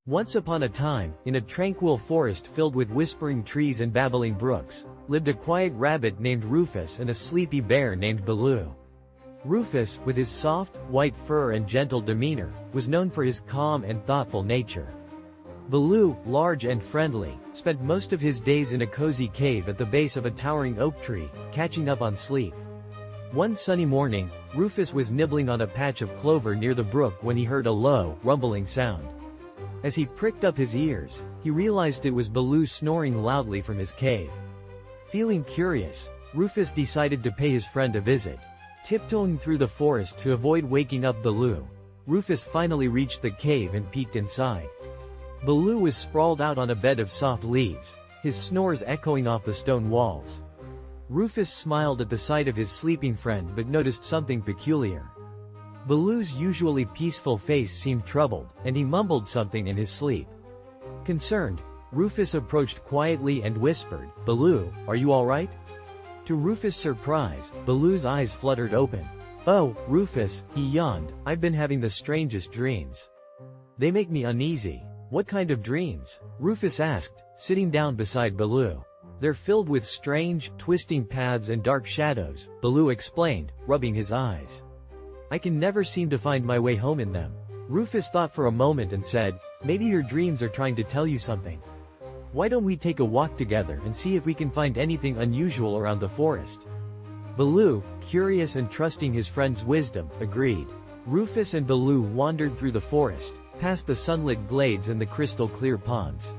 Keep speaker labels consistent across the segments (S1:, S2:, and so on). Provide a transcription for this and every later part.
S1: Once upon a time, in a tranquil forest filled with whispering trees and babbling brooks, lived a quiet rabbit named Rufus and a sleepy bear named Baloo. Rufus, with his soft, white fur and gentle demeanor, was known for his calm and thoughtful nature. Baloo, large and friendly, spent most of his days in a cozy cave at the base of a towering oak tree, catching up on sleep. One sunny morning, Rufus was nibbling on a patch of clover near the brook when he heard a low, rumbling sound. As he pricked up his ears, he realized it was Baloo snoring loudly from his cave. Feeling curious, Rufus decided to pay his friend a visit. Tiptoeing through the forest to avoid waking up Baloo, Rufus finally reached the cave and peeked inside. Baloo was sprawled out on a bed of soft leaves, his snores echoing off the stone walls. Rufus smiled at the sight of his sleeping friend but noticed something peculiar. Baloo's usually peaceful face seemed troubled, and he mumbled something in his sleep. Concerned, Rufus approached quietly and whispered, "Baloo, are you all right?" To Rufus' surprise, Baloo's eyes fluttered open. "Oh, Rufus," he yawned, "I've been having the strangest dreams. They make me uneasy." "What kind of dreams?" Rufus asked, sitting down beside Baloo. "They're filled with strange, twisting paths and dark shadows," Baloo explained, rubbing his eyes. "I can never seem to find my way home in them." Rufus thought for a moment and said, "Maybe your dreams are trying to tell you something. Why don't we take a walk together and see if we can find anything unusual around the forest?" Baloo, curious and trusting his friend's wisdom, agreed. Rufus and Baloo wandered through the forest, past the sunlit glades and the crystal-clear ponds.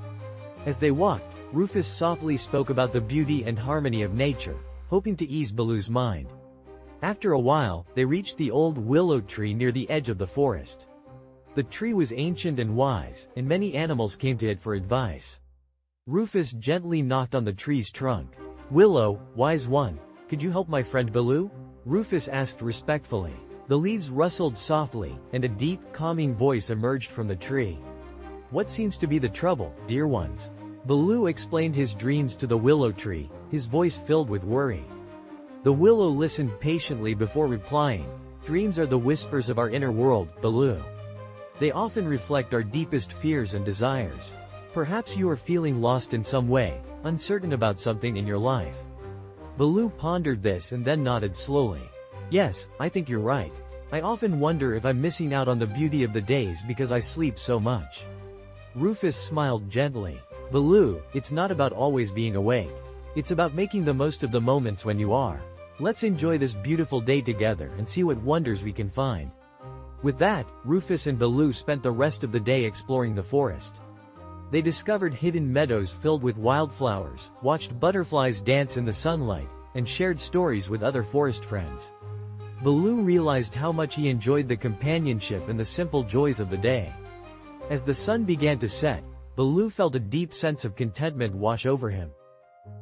S1: As they walked, Rufus softly spoke about the beauty and harmony of nature, hoping to ease Baloo's mind. After a while, they reached the old willow tree near the edge of the forest. The tree was ancient and wise, and many animals came to it for advice. Rufus gently knocked on the tree's trunk. "Willow, wise one, could you help my friend Baloo?" Rufus asked respectfully. The leaves rustled softly, and a deep, calming voice emerged from the tree. "What seems to be the trouble, dear ones?" Baloo explained his dreams to the willow tree, his voice filled with worry. The willow listened patiently before replying, "Dreams are the whispers of our inner world, Baloo. They often reflect our deepest fears and desires. Perhaps you are feeling lost in some way, uncertain about something in your life." Baloo pondered this and then nodded slowly. "Yes, I think you're right. I often wonder if I'm missing out on the beauty of the days because I sleep so much." Rufus smiled gently. "Baloo, it's not about always being awake. It's about making the most of the moments when you are. Let's enjoy this beautiful day together and see what wonders we can find." With that, Rufus and Baloo spent the rest of the day exploring the forest. They discovered hidden meadows filled with wildflowers, watched butterflies dance in the sunlight, and shared stories with other forest friends. Baloo realized how much he enjoyed the companionship and the simple joys of the day. As the sun began to set, Baloo felt a deep sense of contentment wash over him.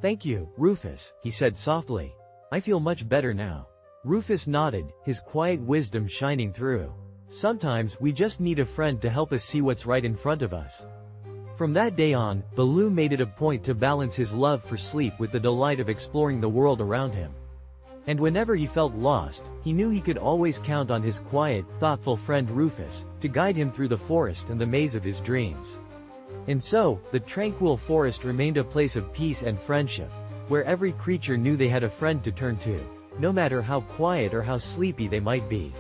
S1: "Thank you, Rufus," he said softly. "I feel much better now." Rufus nodded, his quiet wisdom shining through. Sometimes we just need a friend to help us see what's right in front of us. From that day on, Baloo made it a point to balance his love for sleep with the delight of exploring the world around him. And whenever he felt lost, he knew he could always count on his quiet, thoughtful friend Rufus to guide him through the forest and the maze of his dreams. And so, the tranquil forest remained a place of peace and friendship, where every creature knew they had a friend to turn to, no matter how quiet or how sleepy they might be.